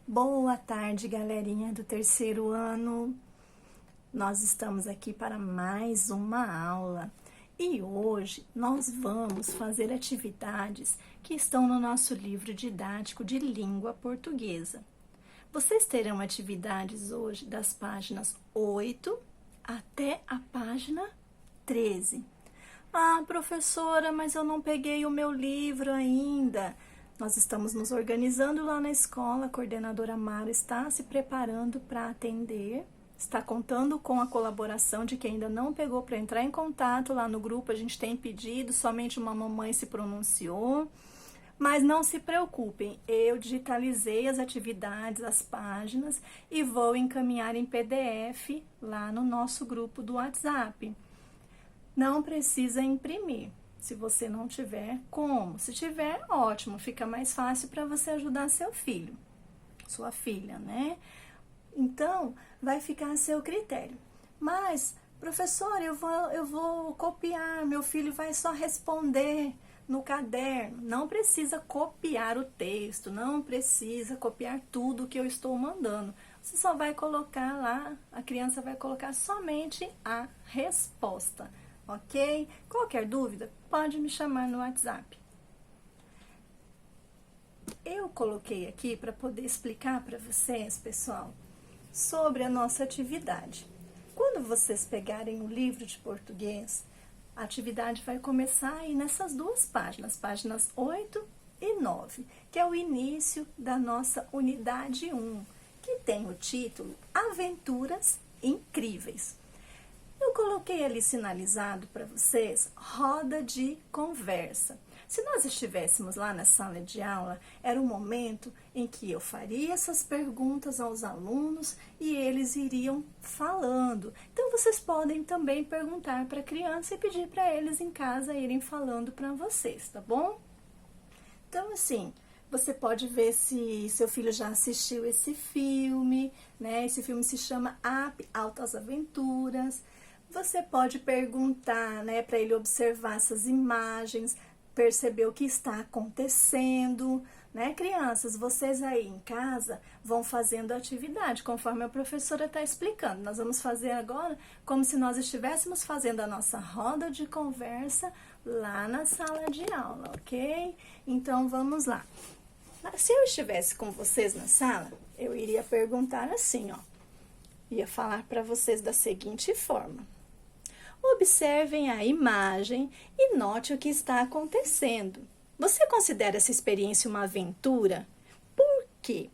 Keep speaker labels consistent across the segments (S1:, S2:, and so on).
S1: Boa tarde, galerinha do terceiro ano. Nós estamos aqui para mais uma aula e hoje nós vamos fazer atividades que estão no nosso livro didático de língua portuguesa. Vocês terão atividades hoje das páginas 8 até a página 13. Ah, professora, mas eu não peguei o meu livro ainda. Nós estamos nos organizando lá na escola, a coordenadora Mara está se preparando para atender, está contando com a colaboração de quem ainda não pegou para entrar em contato lá no grupo, a gente tem pedido, somente uma mamãe se pronunciou, mas não se preocupem, eu digitalizei as atividades, as páginas e vou encaminhar em PDF lá no nosso grupo do WhatsApp. Não precisa imprimir. Se você não tiver, como? Se tiver, ótimo, fica mais fácil para você ajudar seu filho, sua filha, né? Então, vai ficar a seu critério. Mas, professora, eu vou copiar, meu filho vai só responder no caderno. Não precisa copiar o texto, não precisa copiar tudo que eu estou mandando. Você só vai colocar lá, a criança vai colocar somente a resposta. Ok? Qualquer dúvida, pode me chamar no WhatsApp. Eu coloquei aqui para poder explicar para vocês, pessoal, sobre a nossa atividade. Quando vocês pegarem o livro de português, a atividade vai começar aí nessas duas páginas, páginas 8 e 9, que é o início da nossa unidade 1, que tem o título Aventuras Incríveis. Eu coloquei ali sinalizado para vocês, roda de conversa. Se nós estivéssemos lá na sala de aula, era um momento em que eu faria essas perguntas aos alunos e eles iriam falando. Então, vocês podem também perguntar para a criança e pedir para eles em casa irem falando para vocês, tá bom? Então, assim, você pode ver se seu filho já assistiu esse filme, né? Esse filme se chama Up, Altas Aventuras. Você pode perguntar, né, para ele observar essas imagens, perceber o que está acontecendo, né, crianças? Vocês aí em casa vão fazendo a atividade, conforme a professora está explicando. Nós vamos fazer agora como se nós estivéssemos fazendo a nossa roda de conversa lá na sala de aula, ok? Então, vamos lá. Se eu estivesse com vocês na sala, eu iria perguntar assim, ó. Ia falar para vocês da seguinte forma. Observem a imagem e note o que está acontecendo. Você considera essa experiência uma aventura? Por quê?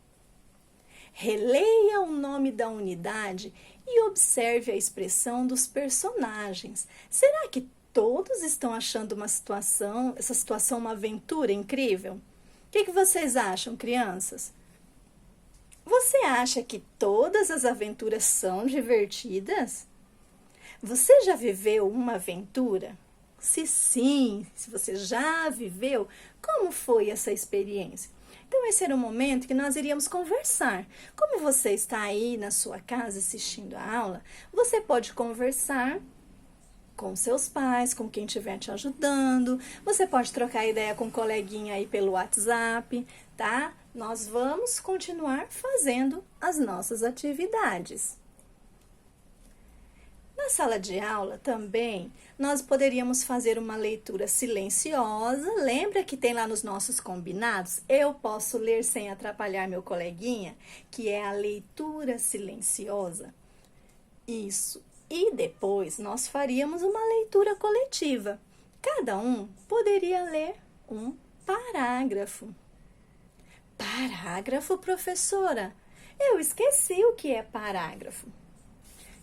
S1: Releia o nome da unidade e observe a expressão dos personagens. Será que todos estão achando essa situação uma aventura incrível? O que vocês acham, crianças? Você acha que todas as aventuras são divertidas? Você já viveu uma aventura? Se sim, se você já viveu, como foi essa experiência? Então, esse era o momento que nós iríamos conversar. Como você está aí na sua casa assistindo a aula, você pode conversar com seus pais, com quem estiver te ajudando. Você pode trocar ideia com um coleguinha aí pelo WhatsApp, tá? Nós vamos continuar fazendo as nossas atividades. Na sala de aula também, nós poderíamos fazer uma leitura silenciosa. Lembra que tem lá nos nossos combinados? Eu posso ler sem atrapalhar meu coleguinha, que é a leitura silenciosa. Isso. E depois nós faríamos uma leitura coletiva. Cada um poderia ler um parágrafo. Parágrafo, professora? Eu esqueci o que é parágrafo.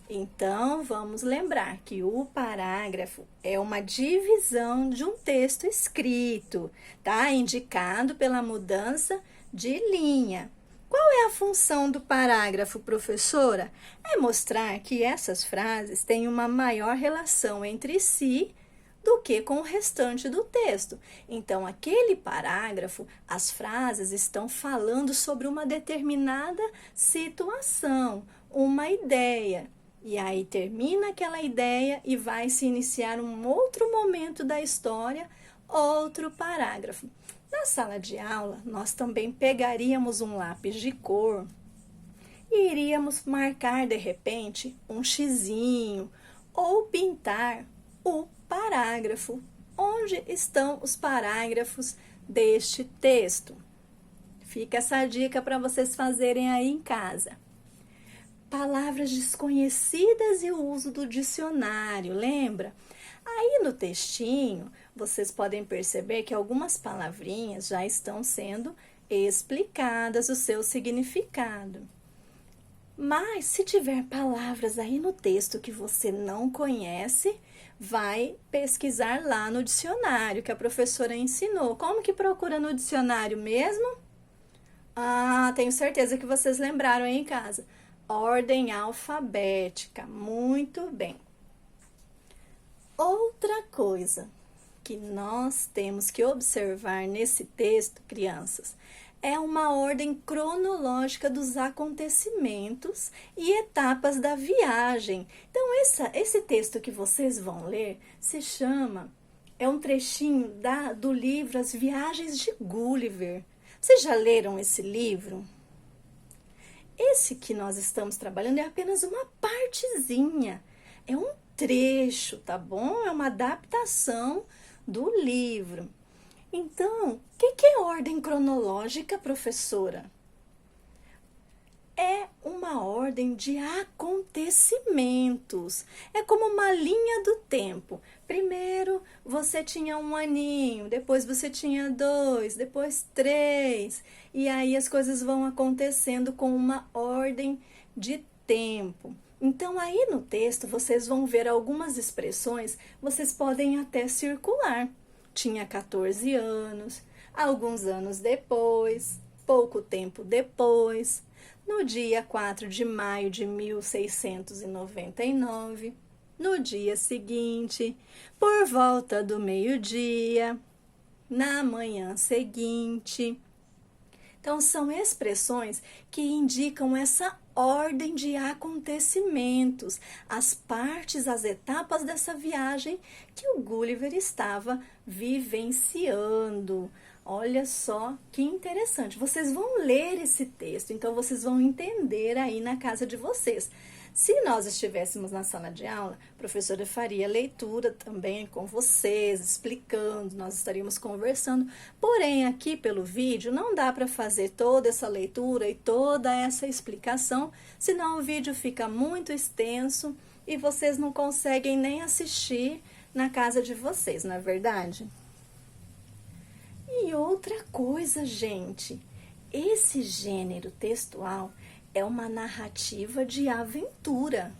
S1: Então, vamos lembrar que o parágrafo é uma divisão de um texto escrito, tá? Indicado pela mudança de linha. Qual é a função do parágrafo, professora? É mostrar que essas frases têm uma maior relação entre si do que com o restante do texto. Então, aquele parágrafo, as frases estão falando sobre uma determinada situação, uma ideia. E aí termina aquela ideia e vai se iniciar um outro momento da história, outro parágrafo. Na sala de aula, nós também pegaríamos um lápis de cor e iríamos marcar de repente um xizinho ou pintar o parágrafo. Onde estão os parágrafos deste texto? Fica essa dica para vocês fazerem aí em casa. Palavras desconhecidas e o uso do dicionário, lembra? Aí no textinho, vocês podem perceber que algumas palavrinhas já estão sendo explicadas o seu significado. Mas se tiver palavras aí no texto que você não conhece, vai pesquisar lá no dicionário que a professora ensinou. Como que procura no dicionário mesmo? Ah, tenho certeza que vocês lembraram aí em casa. Ordem alfabética. Muito bem. Outra coisa que nós temos que observar nesse texto, crianças, é uma ordem cronológica dos acontecimentos e etapas da viagem. Então, esse texto que vocês vão ler é um trechinho do livro As Viagens de Gulliver. Vocês já leram esse livro? Esse que nós estamos trabalhando é apenas uma partezinha, é um trecho, tá bom? É uma adaptação do livro. Então, o que é ordem cronológica, professora? É uma ordem de acontecimentos. É como uma linha do tempo. Primeiro você tinha 1 aninho, depois você tinha 2, depois 3. E aí as coisas vão acontecendo com uma ordem de tempo. Então aí no texto vocês vão ver algumas expressões, vocês podem até circular. Tinha 14 anos, alguns anos depois, pouco tempo depois, no dia 4 de maio de 1699, no dia seguinte, por volta do meio-dia, na manhã seguinte. Então, são expressões que indicam essa ordem de acontecimentos, as partes, as etapas dessa viagem que o Gulliver estava vivenciando. Olha só que interessante. Vocês vão ler esse texto, então vocês vão entender aí na casa de vocês. Se nós estivéssemos na sala de aula, a professora faria leitura também com vocês, explicando, nós estaríamos conversando. Porém, aqui pelo vídeo, não dá para fazer toda essa leitura e toda essa explicação, senão o vídeo fica muito extenso e vocês não conseguem nem assistir na casa de vocês, não é verdade? E outra coisa, gente, esse gênero textual é uma narrativa de aventura.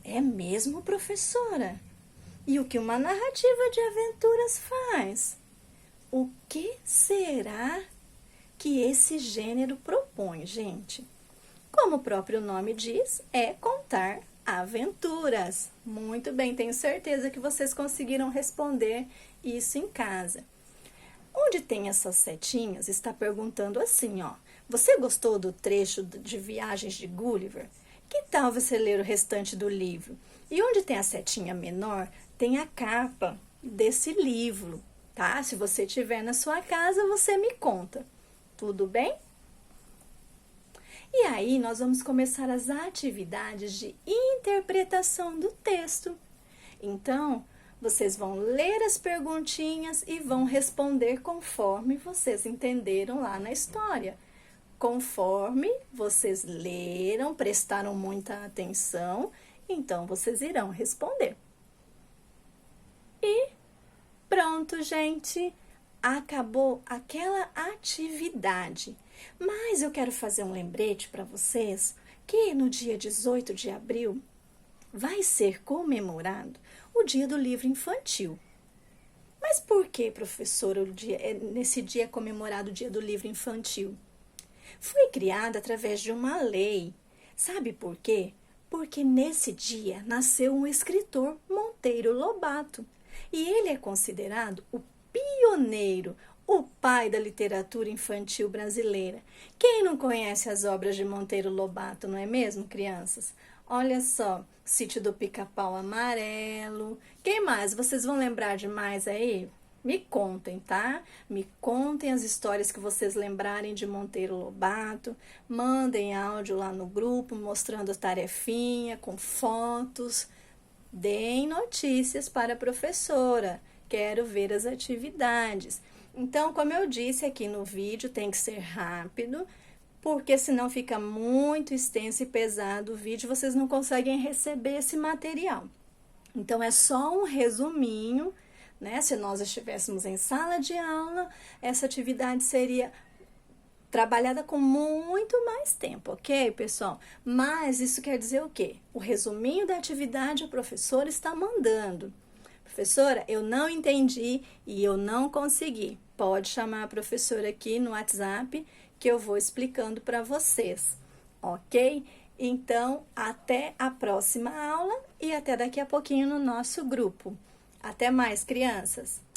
S1: É mesmo, professora? E o que uma narrativa de aventuras faz? O que será que esse gênero propõe, gente? Como o próprio nome diz, é contar aventuras. Muito bem, tenho certeza que vocês conseguiram responder isso em casa. Onde tem essas setinhas, está perguntando assim, ó. Você gostou do trecho de Viagens de Gulliver? Que tal você ler o restante do livro? E onde tem a setinha menor, tem a capa desse livro, tá? Se você tiver na sua casa, você me conta. Tudo bem? E aí, nós vamos começar as atividades de interpretação do texto. Então, vocês vão ler as perguntinhas e vão responder conforme vocês entenderam lá na história. Conforme vocês leram, prestaram muita atenção, então vocês irão responder. E pronto, gente! Acabou aquela atividade. Mas eu quero fazer um lembrete para vocês que no dia 18 de abril vai ser comemorado o Dia do Livro Infantil. Mas por que, professora, nesse dia é comemorado o Dia do Livro Infantil? Foi criada através de uma lei. Sabe por quê? Porque nesse dia nasceu um escritor, Monteiro Lobato. E ele é considerado o pioneiro, o pai da literatura infantil brasileira. Quem não conhece as obras de Monteiro Lobato, não é mesmo, crianças? Olha só, Sítio do Pica-Pau Amarelo. Quem mais? Vocês vão lembrar de mais aí? Me contem, tá? Me contem as histórias que vocês lembrarem de Monteiro Lobato. Mandem áudio lá no grupo mostrando a tarefinha com fotos. Deem notícias para a professora. Quero ver as atividades. Então, como eu disse aqui no vídeo, tem que ser rápido, porque senão fica muito extenso e pesado o vídeo, vocês não conseguem receber esse material. Então, é só um resuminho, né? Se nós estivéssemos em sala de aula, essa atividade seria trabalhada com muito mais tempo, ok, pessoal? Mas isso quer dizer o quê? O resuminho da atividade o professor está mandando. Professora, eu não entendi e eu não consegui. Pode chamar a professora aqui no WhatsApp que eu vou explicando para vocês, ok? Então, até a próxima aula e até daqui a pouquinho no nosso grupo. Até mais, crianças!